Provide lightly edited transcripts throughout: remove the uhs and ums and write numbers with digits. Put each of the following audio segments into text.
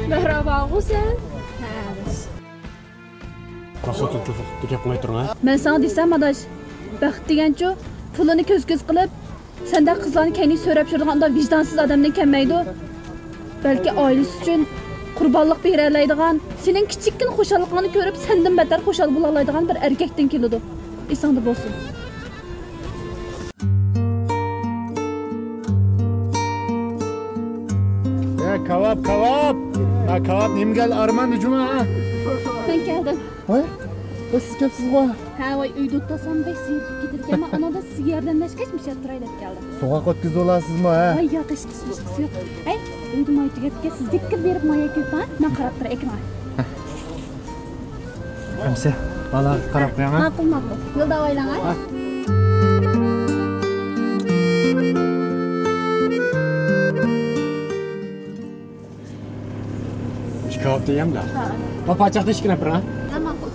Merhaba Hüseyin. Nasıl tutuldu? Dikkat koymayı durun ha. Ben sana desem adaş, baxt degancho pulini ko'z qilib, senda qizlarni kayni so'rab yurganda vicdansız adamdan kelmaydi. Balki oilasi uchun qurbonlik bera oladigan, sening kichikkin xo'shalligingni ko'rib, sendan betar xo'shal bo'la oladigan bir erkakdan keladi. Esingda bo'lsin. Kebap. Ha kebap nima gel Arman Cuma ha? Ben geldim. Voy. Siz kimsiz bu? Ha voy uyda o'tirsam bek siyirib ketirgan, men anada sizga yordamlashgach turay deb keldim. Soğuk o'tkazib olasizmi ha? Voy yo'q, hech yo'q. Hey, uyda moytiga siz dikkat berib moya ko'rsan, men qarab turay ekran. Kimse? Bana qarab qo'ying ha? Ma'qul. Yo'lda o'ylang ha. Kebap diyeyim de. O paçakta işkin yapın ha. Ma'qul.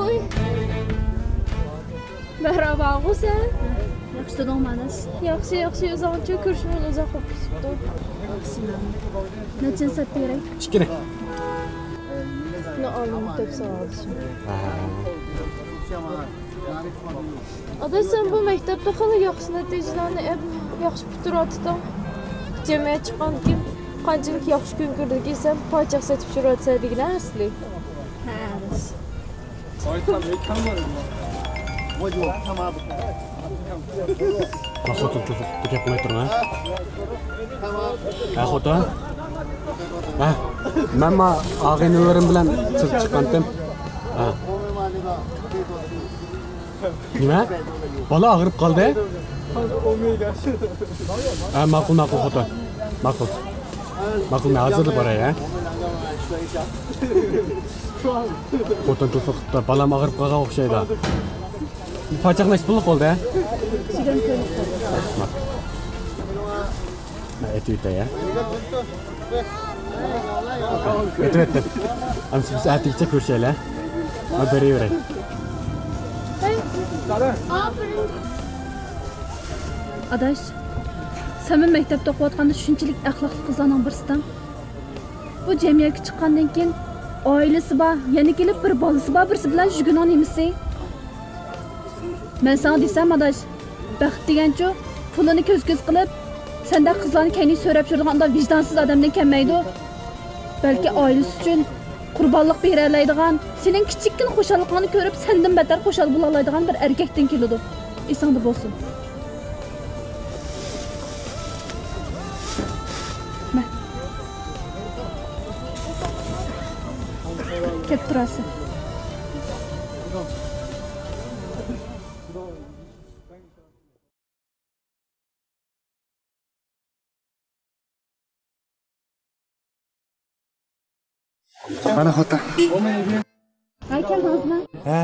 Oy. Merhaba Hüseyin. Yaxshi turibsiz? Yaxshi. O'zingcha ko'rishimiz uzoq bo'lib ketibdi. Nechin sat beray? İşkin. Ne olim deb so'radi. Aday sen bu maktabda hali yaxshi natijalarni yaxshi bitiryapsan. Jamiyat chiqqan kim qanchalik yaxshi kun ko'rdik desam, poychoq sotib yurotsanligini asli. Ha. Nasıl tutuldu? Dikkat koymayı durun ha. Ha xo'ta. Ha. Men ma ağaynalarim bilan chiqib chiqqandim. Ha. Nima? Bola og'rib qoldi? Ha, ma'qul xo'ta. Ma'qul. Men hozirda boray ha. Xo'ta tutuldi. Bolam og'rib qolgan o'xshaydi. Paçaqlash puli qoldi ha. Sigara ko'rib Etüyte ya. Etüyte. Ama siz atikçe kurşayla. Ama beri yürek. Adaş, sen men maktabda o'qiyotganda shunchalik axloqli qizlarning birisidan. Bu jamiyatga chiqqandan keyin oilasi bor, yana kelib bir bolasi bor, birisi bilan yurgan emisi. Men sana desam adaş, baxt degancho pulini ko'z qilib, senda qizlarni kayni so'rab yurganda vicdansız adamdan kelmaydi. Balki oilasi uchun qurbonlik bera oladigan, sening kichikkin xo'shalligingni ko'rib, sendan betar xo'shal bo'la oladigan bir erkakdan keladi. Esingda bo'lsin. Kelib turasiz. Mana xota. Aykan hozmi? Ha.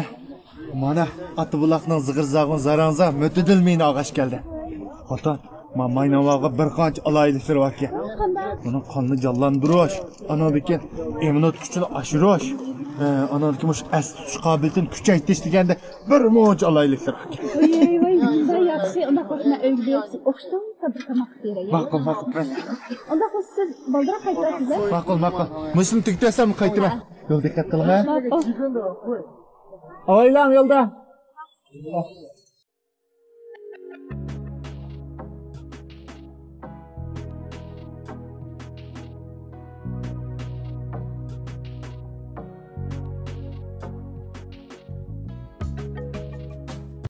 Mana Atыбulaqning zig'ir-zag'in zaranza mötüdilmeyni ağaç geldi. Xota. Maynavağa bir qancha alayliklar var ki. Bunun qonini jonlantirish, anadagi immunot kuchini oshirish, anadagi mush as tutish qobiliyatini kuchaytirish deganda bir mo'j alayliklar var ki. Voy, sen yaxshi, unda qo'shma uyga o'qishdan tabrikamoq kerak. Ma'qul. Unda siz boldira qaytasiz. Ma'qul. Mushim tugtasam qaytma. Yo'l diqqat qiling ha. Oilam yo'lda.